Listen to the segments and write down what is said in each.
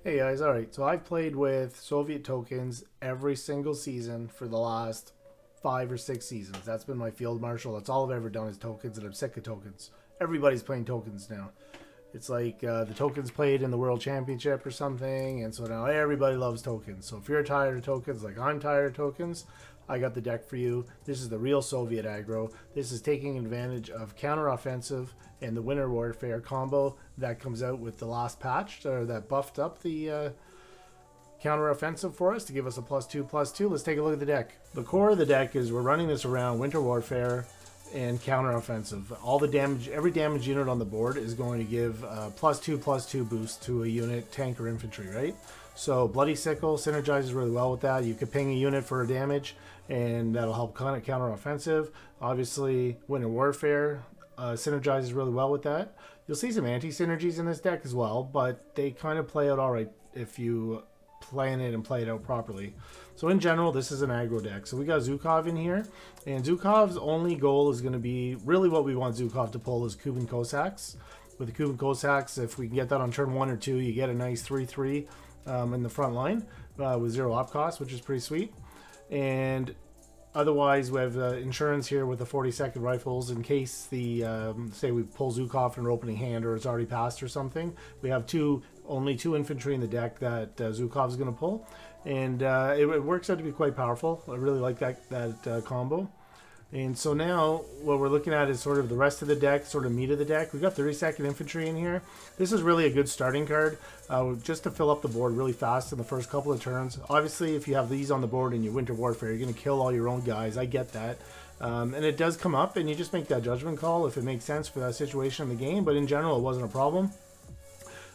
Hey guys, alright, so I've played with Soviet tokens every single season for the last 5 or 6 seasons. That's been my field marshal. That's all I've ever done is tokens, and I'm sick of tokens. Everybody's playing tokens now. It's like the tokens played in the World Championship or something, and so now everybody loves tokens. So if you're tired of tokens, like I'm tired of tokens, I got the deck for you. This is the real Soviet Aggro. This is taking advantage of counter-offensive and the Winter Warfare combo that comes out with the last patch, or that buffed up the counter-offensive for us to give us a +2/+2. Let's take a look at the deck. The core of the deck is we're running this around Winter Warfare and counter-offensive. All the damage, every damage unit on the board is going to give a +2/+2 boost to a unit, tank or infantry, right? So Bloody Sickle synergizes really well with that. You could ping a unit for a damage, and that'll help counter-offensive. Obviously, Winter Warfare synergizes really well with that. You'll see some anti-synergies in this deck as well, but they kind of play out alright if you plan it and play it out properly. So in general, this is an aggro deck. So we got Zhukov in here, and Zhukov's only goal is going to be, really what we want Zhukov to pull is Kuban Cossacks. With the Kuban Cossacks, if we can get that on turn 1 or 2, you get a nice 3/3 in the front line with 0 op cost, which is pretty sweet. And otherwise, we have insurance here with the 40-second rifles in case the say we pull Zhukov in our opening hand or it's already passed or something. We have only two infantry in the deck that Zhukov is going to pull, and it works out to be quite powerful. I really like that combo. And so now what we're looking at is sort of the rest of the deck, sort of meat of the deck. We've got 32nd infantry in here. This is really a good starting card just to fill up the board really fast in the first couple of turns. Obviously, if you have these on the board in your Winter Warfare, you're going to kill all your own guys. I get that. And it does come up, and you just make that judgment call if it makes sense for that situation in the game. But in general, it wasn't a problem.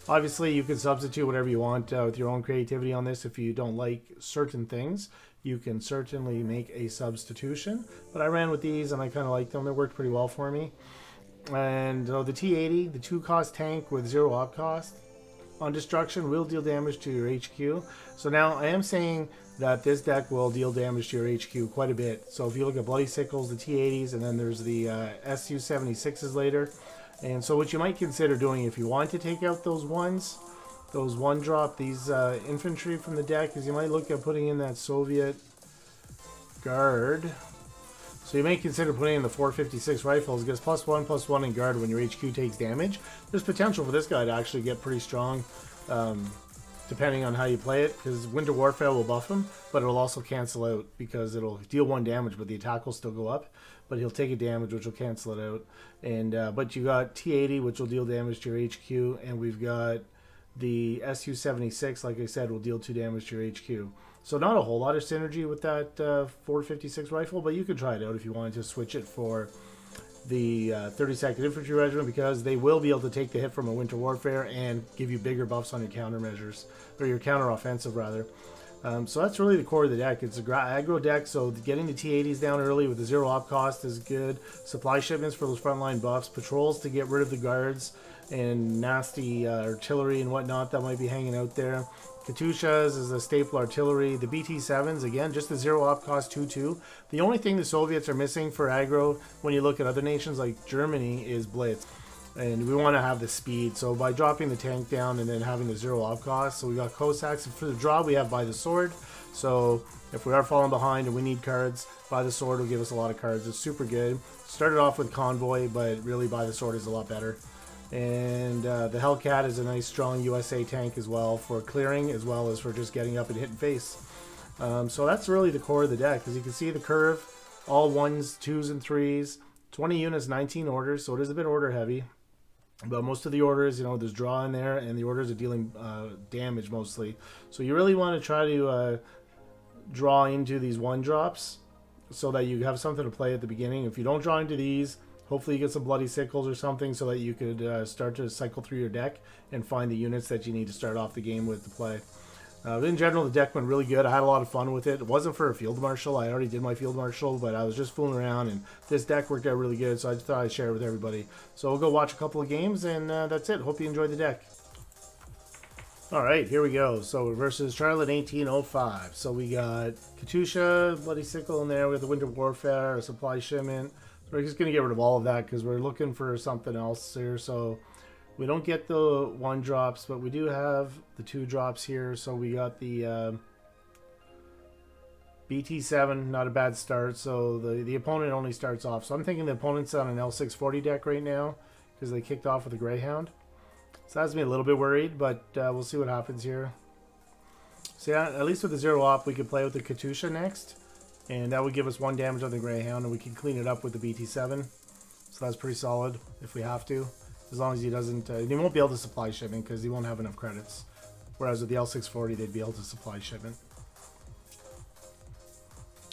Obviously, you can substitute whatever you want with your own creativity on this. If you don't like certain things, you can certainly make a substitution. But I ran with these, and I kind of liked them. They worked pretty well for me. And the T-80, the 2-cost tank with 0 op cost on destruction will deal damage to your HQ. So now I am saying that this deck will deal damage to your HQ quite a bit. So if you look at Bloody Sickles, the T-80s, and then there's the Su-76s later. And so what you might consider doing if you want to take out those one-drop, these infantry from the deck, is you might look at putting in that Soviet guard. So you may consider putting in the 456 rifles, gets +1/+1 in guard when your HQ takes damage. There's potential for this guy to actually get pretty strong, depending on how you play it, because Winter Warfare will buff him, but it'll also cancel out because it'll deal 1 damage, but the attack will still go up. But he'll take a damage, which will cancel it out. And but you got T-80, which will deal damage to your HQ, and we've got the Su-76, like I said, will deal 2 damage to your HQ. So not a whole lot of synergy with that 456 rifle, but you could try it out if you wanted to switch it for the 32nd Infantry Regiment, because they will be able to take the hit from a Winter Warfare and give you bigger buffs on your countermeasures, or your counter-offensive rather. So that's really the core of the deck. It's a aggro deck, so getting the T-80s down early with the 0 op cost is good. Supply shipments for those frontline buffs, patrols to get rid of the guards, and nasty artillery and whatnot that might be hanging out there. Katyushas is a staple artillery. The BT-7s, again, just the 0 op cost 2/2. The only thing the Soviets are missing for aggro, when you look at other nations like Germany, is Blitz. And we want to have the speed, so by dropping the tank down and then having the 0 op cost, so we got Cossacks. For the draw, we have By the Sword, so if we are falling behind and we need cards, By the Sword will give us a lot of cards. It's super good. Started off with Convoy, but really By the Sword is a lot better. And the Hellcat is a nice strong USA tank as well for clearing, as well as for just getting up and hitting face. So that's really the core of the deck. As you can see, the curve, all 1s, 2s, and 3s, 20 units, 19 orders, so it is a bit order heavy. But most of the orders, there's draw in there, and the orders are dealing damage mostly. So you really want to try to draw into these 1-drops so that you have something to play at the beginning. If you don't draw into these, hopefully you get some Bloody Sickles or something so that you could start to cycle through your deck and find the units that you need to start off the game with to play. But in general, the deck went really good. I had a lot of fun with it. It wasn't for a field marshal. I already did my field marshal, but I was just fooling around, and this deck worked out really good, so I just thought I'd share it with everybody. So we'll go watch a couple of games, and that's it. Hope you enjoyed the deck. All right, here we go. So versus Charlotte 1805. So we got Katyusha, Bloody Sickle in there. We have the Winter Warfare, a supply shipment. We're just going to get rid of all of that because we're looking for something else here. So We don't get the 1 drops, but we do have the 2 drops here. So we got the BT7, not a bad start. So the opponent only starts off. So I'm thinking the opponent's on an L640 deck right now because they kicked off with a Greyhound. So that has me a little bit worried, but we'll see what happens here. So yeah, at least with the 0 op, we could play with the Katusha next. And that would give us 1 damage on the Greyhound, and we can clean it up with the BT7. So that's pretty solid if we have to. As long as he doesn't... he won't be able to supply shipment because he won't have enough credits. Whereas with the L640, they'd be able to supply shipment.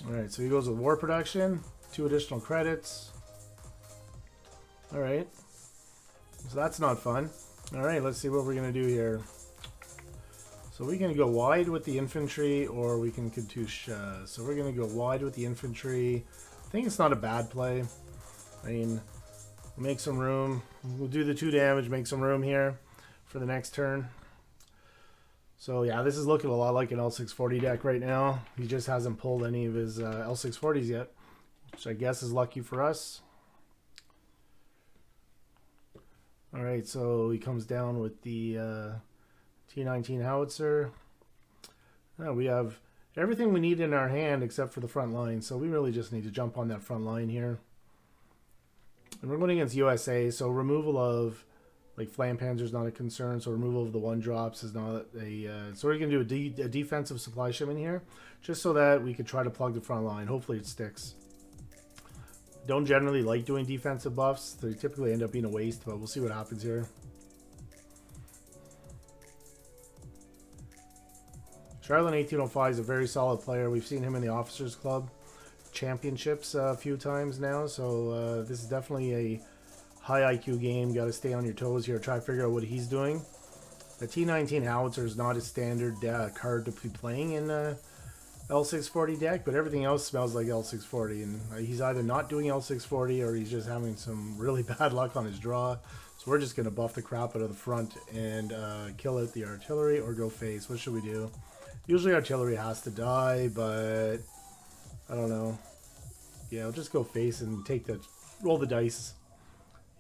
Alright, so he goes with War Production. 2 additional credits. Alright. So that's not fun. Alright, let's see what we're going to do here. So we can go wide with the infantry, or we can Katusha. So we're going to go wide with the infantry. I think it's not a bad play. I mean, make some room. We'll do the 2 damage, make some room here for the next turn. So yeah, this is looking a lot like an L640 deck right now. He just hasn't pulled any of his L640s yet, which I guess is lucky for us. Alright, so he comes down with the T19 howitzer. We have everything we need in our hand except for the front line, so we really just need to jump on that front line here. And we're going against USA, so removal of like Flam Panzer is not a concern, so removal of the 1 drops is not a... so we're going to do a defensive supply shipment here, just so that we could try to plug the front line. Hopefully it sticks. Don't generally like doing defensive buffs. They typically end up being a waste, but we'll see what happens here. Charlin 1805 is a very solid player. We've seen him in the Officers Club Championships a few times now, so this is definitely a high IQ game. Got to stay on your toes here. Try to figure out what he's doing. The T19 howitzer is not a standard card to be playing in L640 deck, but everything else smells like L640, and he's either not doing L640 or he's just having some really bad luck on his draw. So we're just going to buff the crap out of the front and kill out the artillery or go face. What should we do? Usually artillery has to die, but I don't know. Yeah, I'll just go face and roll the dice.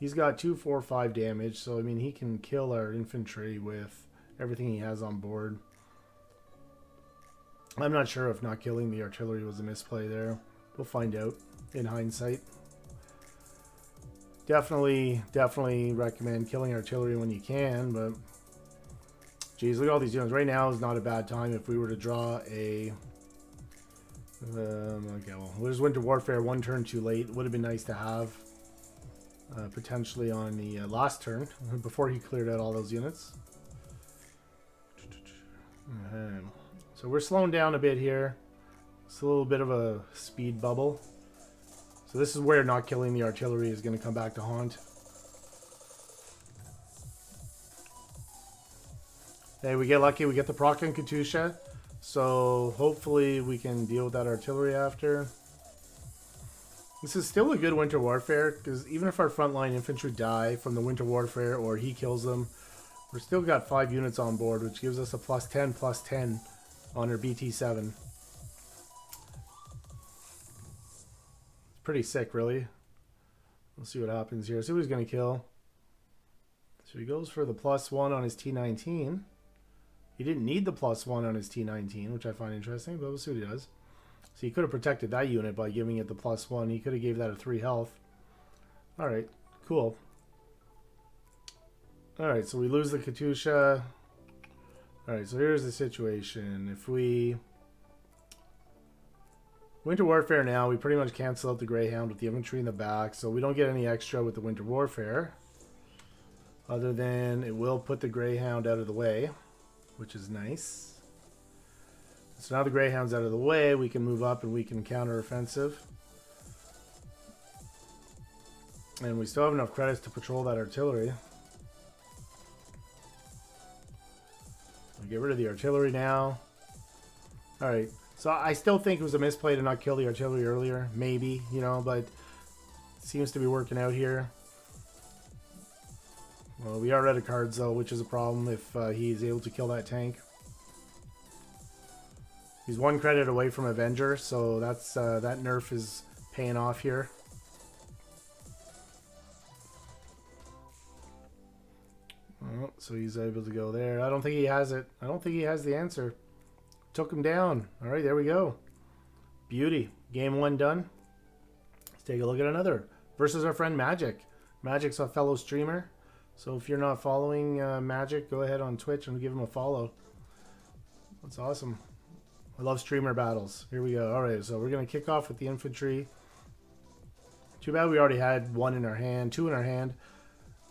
He's got 2, 4, 5 damage, so I mean he can kill our infantry with everything he has on board. I'm not sure if not killing the artillery was a misplay there. We'll find out in hindsight. Definitely recommend killing artillery when you can, but geez, look at all these units. Right now is not a bad time if we were to draw a... okay, well, there's Winter Warfare 1 turn too late. Would have been nice to have potentially on the last turn before he cleared out all those units. So we're slowing down a bit here. It's a little bit of a speed bubble. So this is where not killing the artillery is going to come back to haunt. Hey, we get lucky. We get the proc and Katusha. So hopefully we can deal with that artillery after. This is still a good Winter Warfare, because even if our frontline infantry die from the Winter Warfare or he kills them, we're still got 5 units on board, which gives us a +10/+10 on our BT7. Pretty sick, really. We'll see what happens here. See who he's going to kill. So he goes for the +1 on his T19. He didn't need the +1 on his T19, which I find interesting, but we'll see what he does. So he could have protected that unit by giving it the +1. He could have gave that a 3 health. Alright, cool. Alright, so we lose the Katusha. Alright, so here's the situation. If we... Winter Warfare now, we pretty much cancel out the Greyhound with the infantry in the back, so we don't get any extra with the Winter Warfare. Other than it will put the Greyhound out of the way, which is nice. So now the Greyhound's out of the way, we can move up and we can counter-offensive. And we still have enough credits to patrol that artillery. We'll get rid of the artillery now. Alright, so I still think it was a misplay to not kill the artillery earlier. Maybe, you know, but it seems to be working out here. Well, we are out of cards though, which is a problem if he's able to kill that tank. He's 1 credit away from Avenger, so that's that nerf is paying off here. Oh, so he's able to go there. I don't think he has it. I don't think he has the answer. Took him down. All right, there we go. Beauty. Game 1 done. Let's take a look at another. Versus our friend Magic. Magic's a fellow streamer. So if you're not following Magic, go ahead on Twitch and give him a follow. That's awesome. I love streamer battles. Here we go. All right, so we're going to kick off with the infantry. Too bad we already had 1 in our hand, 2 in our hand.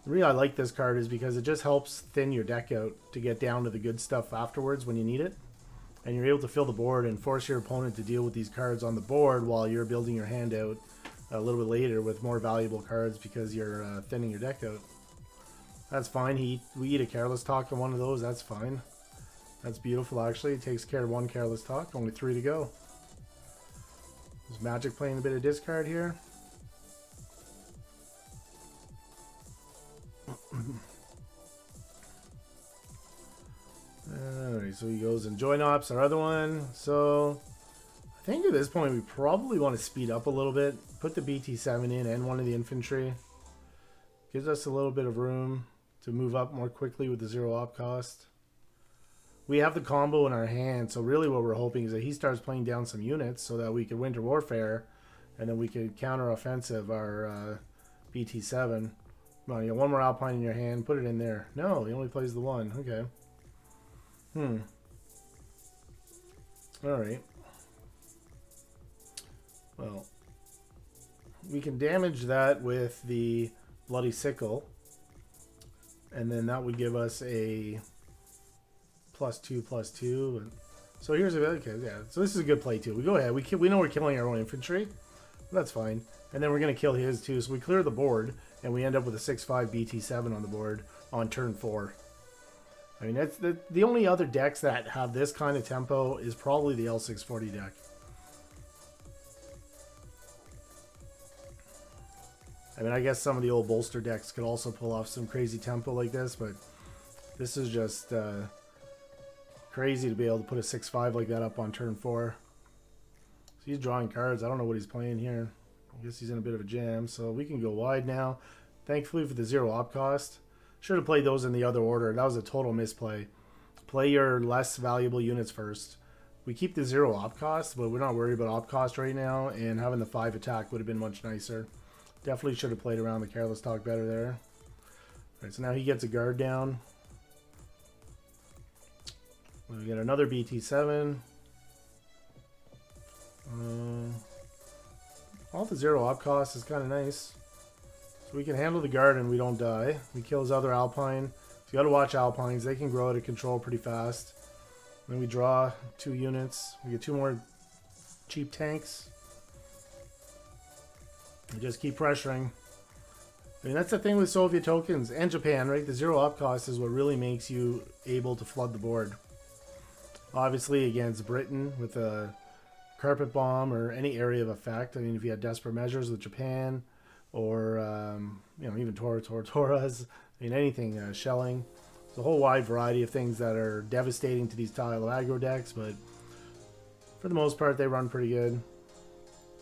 The reason I like this card is because it just helps thin your deck out to get down to the good stuff afterwards when you need it. And you're able to fill the board and force your opponent to deal with these cards on the board while you're building your hand out a little bit later with more valuable cards because you're thinning your deck out. That's fine. We eat a Careless Talk on one of those. That's fine. That's beautiful, actually. It takes care of 1 Careless Talk. Only 3 to go. Is Magic playing a bit of discard here? Alright, so he goes and Join Ops, our other one. So I think at this point we probably want to speed up a little bit. Put the BT7 in and one of the infantry. Gives us a little bit of room to move up more quickly with the 0 op cost. We have the combo in our hand, so really what we're hoping is that he starts playing down some units so that we could Winter Warfare and then we could counter offensive our BT7. Well, you got 1 more Alpine in your hand, put it in there. No, he only plays the 1. Okay. Alright. Well, we can damage that with the Bloody Sickle. And then that would give us a +2/+2. So here's a, okay, yeah. So this is a good play too. We go ahead. We know we're killing our own infantry. That's fine. And then we're going to kill his too. So we clear the board and we end up with a 6/5 BT7 on the board on turn 4. I mean, that's the only other decks that have this kind of tempo is probably the L640 deck. I mean, I guess some of the old bolster decks could also pull off some crazy tempo like this, but this is just crazy to be able to put a 6/5 like that up on turn 4. So he's drawing cards. I don't know what he's playing here. I guess he's in a bit of a jam, so we can go wide now. Thankfully for the 0 op cost. Should have played those in the other order. That was a total misplay. Play your less valuable units first. We keep the 0 op cost, but we're not worried about op cost right now, and having the 5 attack would have been much nicer. Definitely should have played around the Careless Talk better there. All right, so now he gets a guard down. We get another BT7. All the 0 op cost is kind of nice. So we can handle the guard and we don't die. We kill his other Alpine. So you got to watch Alpines. They can grow out of control pretty fast. Then we draw 2 units. We get 2 more cheap tanks. We just keep pressuring. I mean, that's the thing with Soviet tokens and Japan, right? The 0 op cost is what really makes you able to flood the board. Obviously, against Britain with a carpet bomb or any area of effect. I mean, if you had desperate measures with Japan or, you know, even Toras, I mean, anything, shelling. There's a whole wide variety of things that are devastating to these Tired of Aggro decks, but for the most part, they run pretty good.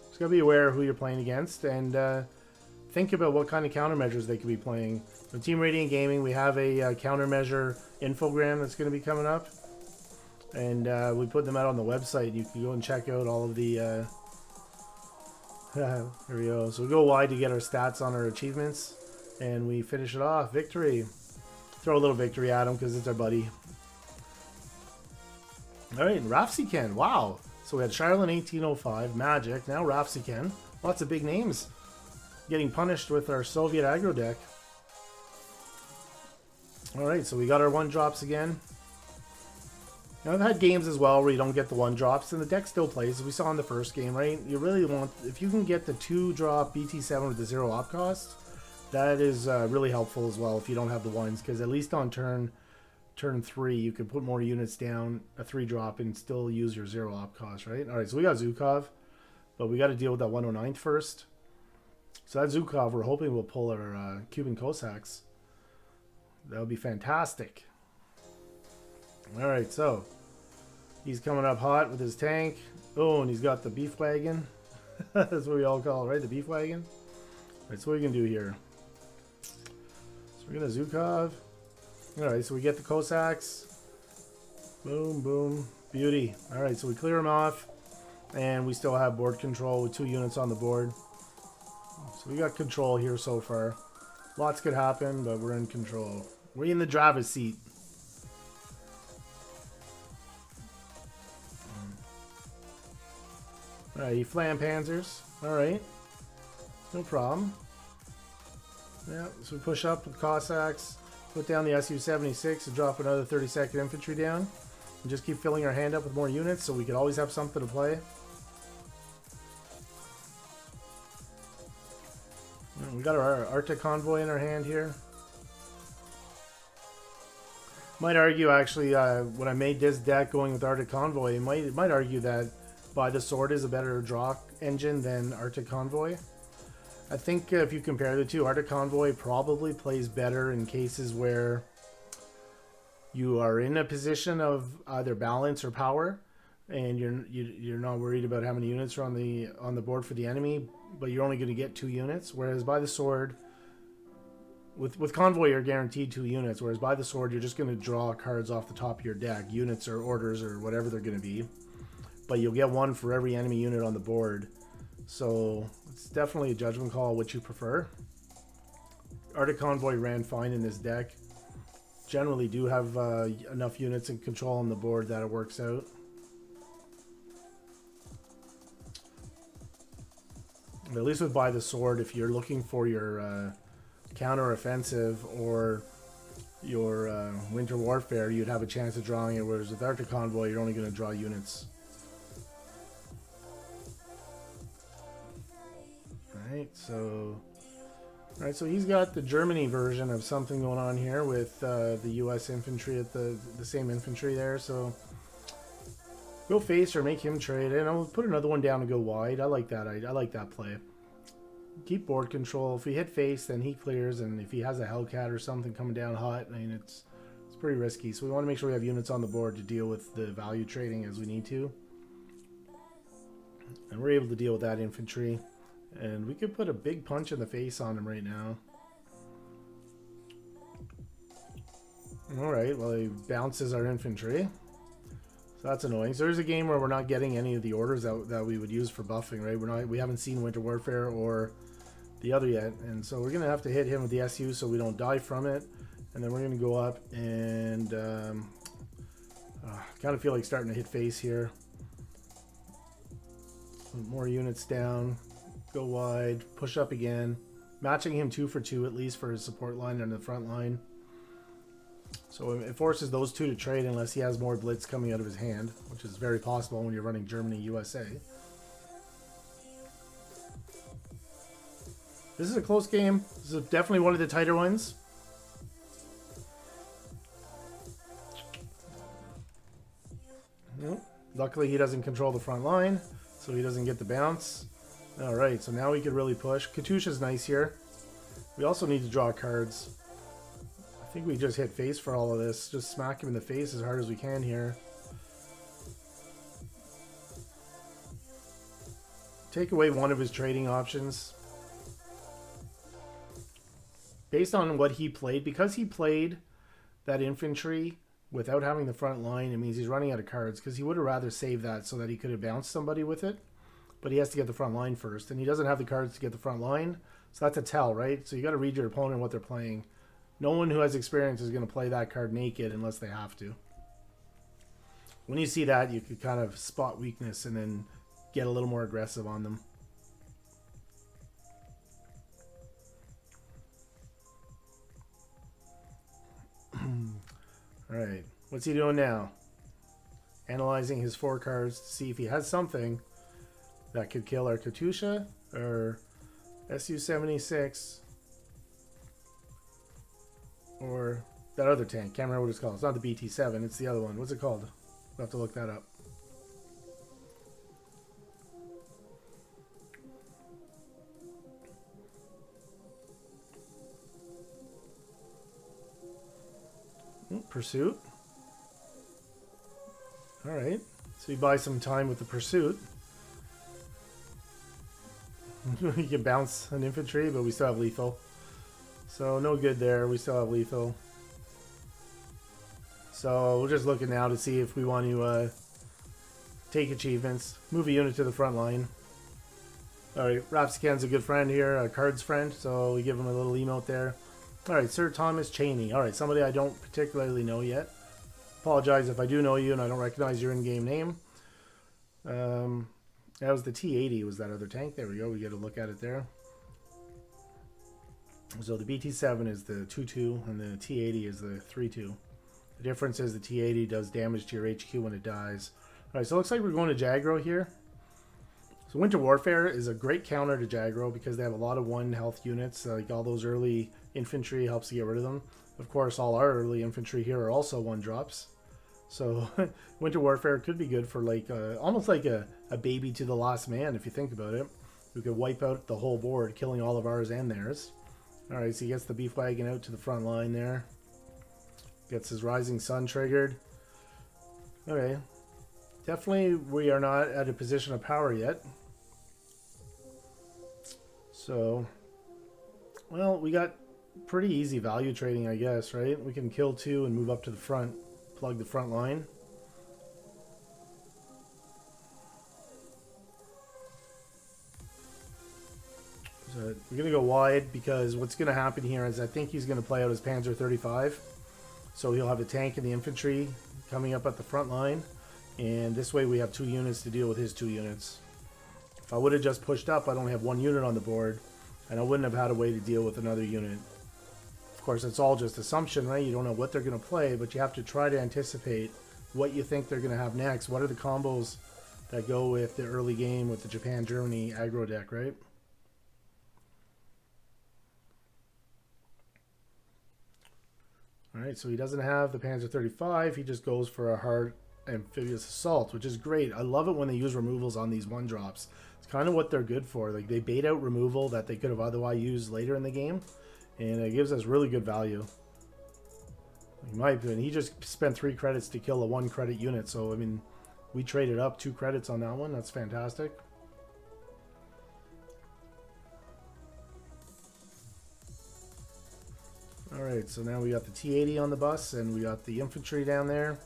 Just gotta be aware of who you're playing against and think about what kind of countermeasures they could be playing. So Team Radiant Gaming, we have a countermeasure infogram that's going to be coming up. And we put them out on the website. You can go and check out all of the... here we go. So we go wide to get our stats on our achievements. And we finish it off. Victory. Throw a little victory at him because it's our buddy. Alright, Rafsiken. Wow. So we had Charlene 1805, Magic, now Rafsiken. Lots of big names getting punished with our Soviet Aggro deck. Alright, so we got our 1-drops again. Now, I've had games as well where you don't get the 1-drops, and the deck still plays, as we saw in the first game, right? You really want, if you can get the 2-drop BT7 with the 0 op cost, that is really helpful as well if you don't have the 1s, because at least on turn 3, you can put more units down, a 3-drop, and still use your 0 op cost, right? Alright, so we got Zhukov, but we got to deal with that 109th first. So that Zhukov, we're hoping we'll pull our Cuban Cossacks. That would be fantastic. Alright, so he's coming up hot with his tank. Oh, and he's got the beef wagon. That's what we all call it, right? The beef wagon. Alright, so what are we going to do here? So we're going to Zhukov. Alright, so we get the Cossacks. Boom, boom. Beauty. Alright, so we clear them off. And we still have board control with 2 units on the board. So we got control here so far. Lots could happen, but we're in control. We're in the driver's seat. Alright, you flam panzers. Alright. No problem. Yeah, so we push up with Cossacks. Put down the Su-76 and drop another 32nd Infantry down. And just keep filling our hand up with more units so we could always have something to play. We got our Arctic Convoy in our hand here. Might argue actually when I made this deck going with Arctic Convoy, it might argue that By the Sword is a better draw engine than Arctic Convoy. I think if you compare the two, Arctic Convoy probably plays better in cases where you are in a position of either balance or power, and you're not worried about how many units are on the board for the enemy, but you're only going to get 2 units. Whereas By the Sword, with Convoy, you're guaranteed 2 units. Whereas By the Sword, you're just going to draw cards off the top of your deck, units or orders or whatever they're going to be. But you'll get 1 for every enemy unit on the board. So it's definitely a judgment call what you prefer. Arctic Convoy ran fine in this deck. Generally do have enough units and control on the board that it works out. At least with By the Sword, if you're looking for your counter-offensive or your winter warfare, you'd have a chance of drawing it, whereas with Arctic Convoy, you're only going to draw units. Alright, so he's got the Germany version of something going on here with the US infantry at the same infantry there, so go face or make him trade, and I'll put another one down and go wide. I like that. I like that play. Keep board control. If we hit face, then he clears, and if he has a Hellcat or something coming down hot, I mean, it's pretty risky. So we want to make sure we have units on the board to deal with the value trading as we need to. And we're able to deal with that infantry. And we could put a big punch in the face on him right now. Alright, well, he bounces our infantry. So that's annoying. So there's a game where we're not getting any of the orders that we would use for buffing, right? We haven't seen Winter Warfare or the other yet. And so we're going to have to hit him with the SU so we don't die from it. And then we're going to go up and kind of feel like starting to hit face here. Put more units down. Go wide, push up again, matching him 2 for 2 at least for his support line and the front line. So it forces those 2 to trade unless he has more blitz coming out of his hand, which is very possible when you're running Germany USA. This is a close game. This is definitely one of the tighter ones. Nope. Luckily he doesn't control the front line, so he doesn't get the bounce. Alright, so now we could really push. Katusha's nice here. We also need to draw cards. I think we just hit face for all of this. Just smack him in the face as hard as we can here. Take away one of his trading options. Based on what he played, because he played that infantry without having the front line, it means he's running out of cards, because he would have rather saved that so that he could have bounced somebody with it. But he has to get the front line first, and he doesn't have the cards to get the front line, so that's a tell, right? So you got to read your opponent what they're playing. No one who has experience is going to play that card naked unless they have to. When you see that, you could kind of spot weakness and then get a little more aggressive on them. Alright, what's he doing now? Analyzing his 4 cards to see if he has something that could kill our Katusha or Su-76 or that other tank. Can't remember what it's called. It's not the BT-7. It's the other one. What's it called? We'll have to look that up. Pursuit. Alright. So you buy some time with the pursuit. You can bounce an infantry, but we still have lethal. So no good there. We still have lethal. So we're just looking now to see if we want to take achievements, move a unit to the front line. Alright, Rapscan's a good friend here, a KARDS friend, so we give him a little emote there. Alright, Sir Thomas Cheney. Alright, somebody I don't particularly know yet. Apologize if I do know you and I don't recognize your in-game name. That was the T-80, was that other tank. There we go, we get a look at it there. So the BT-7 is the 2-2 and the T-80 is the 3-2. The difference is the T-80 does damage to your HQ when it dies. Alright, so it looks like we're going to Aggro here. So Winter Warfare is a great counter to Aggro because they have a lot of 1 health units. Like all those early infantry helps to get rid of them. Of course, all our early infantry here are also 1 drops. So Winter Warfare could be good for like almost like a baby to the last man if you think about it. We could wipe out the whole board, killing all of ours and theirs. Alright, so he gets the beef wagon out to the front line there. Gets his Rising Sun triggered. Okay. Definitely we are not at a position of power yet. So, well, we got pretty easy value trading, I guess, right? We can kill 2 and move up to the front, plug the front line. So we're going to go wide because what's going to happen here is I think he's going to play out his Panzer 35. So he'll have a tank and the infantry coming up at the front line. And this way we have 2 units to deal with his 2 units. If I would have just pushed up, I'd only have 1 unit on the board, and I wouldn't have had a way to deal with another unit. Of course, it's all just assumption, right? You don't know what they're going to play, but you have to try to anticipate what you think they're going to have next. What are the combos that go with the early game with the Japan-Germany aggro deck, right? Alright, so he doesn't have the Panzer 35, he just goes for a hard amphibious assault, which is great. I love it when they use removals on these 1-drops. It's kind of what they're good for. Like they bait out removal that they could have otherwise used later in the game, and it gives us really good value. In my opinion, he just spent 3 credits to kill a 1 credit unit, so I mean, we traded up 2 credits on that one. That's fantastic. Alright, so now we got the T-80 on the bus, and we got the infantry down there.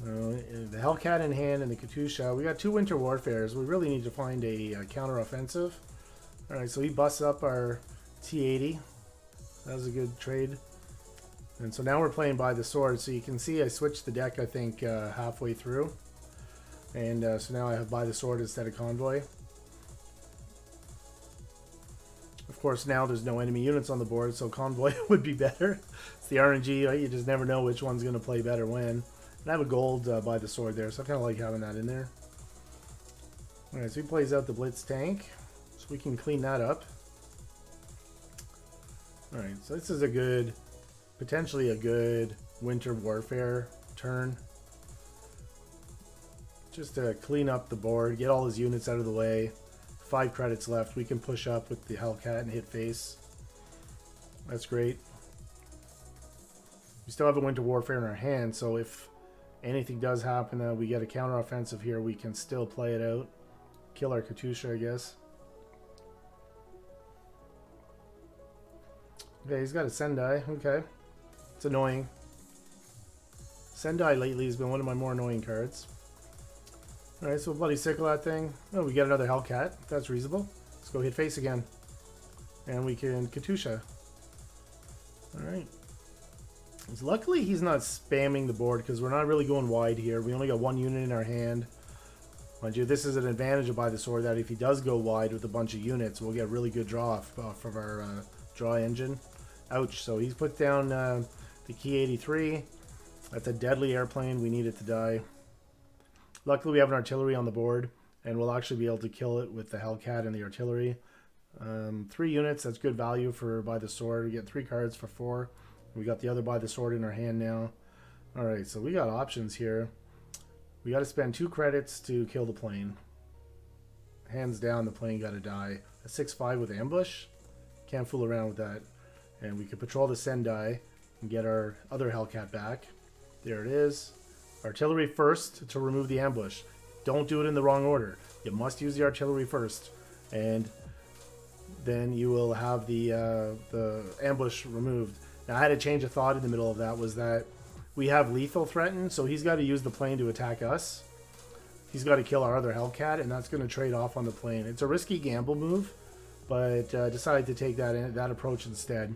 The Hellcat in hand and the Katusha. We got 2 Winter Warfares. We really need to find a counter-offensive. Alright, so he busts up our T-80. That was a good trade. And so now we're playing by the sword. So you can see I switched the deck, I think, halfway through. And so now I have by the sword instead of convoy. Of course, now there's no enemy units on the board, so convoy would be better. It's the RNG, right? You just never know which one's going to play better when. And I have a gold by the sword there, so I kind of like having that in there. Alright, so he plays out the Blitz tank, so we can clean that up. Alright, so this is a good, potentially a good Winter Warfare turn. Just to clean up the board, get all his units out of the way. 5 credits left, we can push up with the Hellcat and hit face. That's great. We still have a Winter Warfare in our hand, so if anything does happen, we get a counter-offensive here, we can still play it out. Kill our Katusha, I guess. Okay, he's got a Sendai. Okay. It's annoying. Sendai lately has been one of my more annoying cards. Alright, so bloody sickle that thing. Oh, we get another Hellcat. That's reasonable. Let's go hit face again. And we can Katusha. Alright. Luckily he's not spamming the board because we're not really going wide here. We only got 1 unit in our hand. Mind you, this is an advantage of by the sword that if he does go wide with a bunch of units, we'll get really good draw off of our draw engine. Ouch. So he's put down the Ki-83. That's a deadly airplane. We need it to die. Luckily we have an artillery on the board, and we'll actually be able to kill it with the Hellcat and the artillery. 3 units, that's good value for by the sword. We get 3 cards for 4. We got the other by the sword in our hand now. Alright, so we got options here. We got to spend 2 credits to kill the plane. Hands down, the plane got to die. A 6-5 with ambush. Can't fool around with that. And we can patrol the Sendai and get our other Hellcat back. There it is. Artillery first to remove the ambush. Don't do it in the wrong order. You must use the artillery first. And then you will have the ambush removed. Now, I had a change of thought in the middle of that, was that we have lethal threatened, so he's got to use the plane to attack us. He's got to kill our other Hellcat, and that's going to trade off on the plane. It's a risky gamble move, but decided to take that approach instead.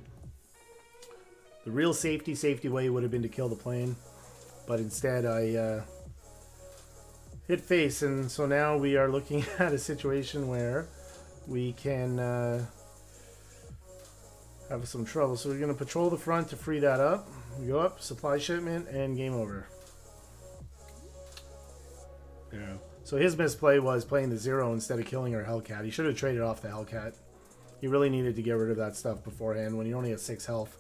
The real safety way would have been to kill the plane, but instead I hit face, and so now we are looking at a situation where we can have some trouble. So we're going to patrol the front to free that up. We go up, supply shipment, and game over. Yeah. So his misplay was playing the 0 instead of killing our Hellcat. He should have traded off the Hellcat. He really needed to get rid of that stuff beforehand when he only has 6 health.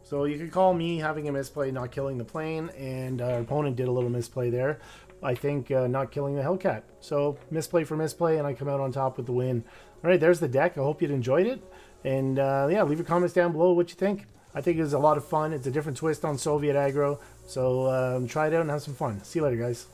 So you could call me having a misplay, not killing the plane, and our opponent did a little misplay there. I think not killing the Hellcat. So misplay for misplay, and I come out on top with the win. All right, there's the deck. I hope you enjoyed it. And yeah, leave your comments down below what you think. I think it was a lot of fun. It's a different twist on Soviet Aggro. So try it out and have some fun. See you later, guys.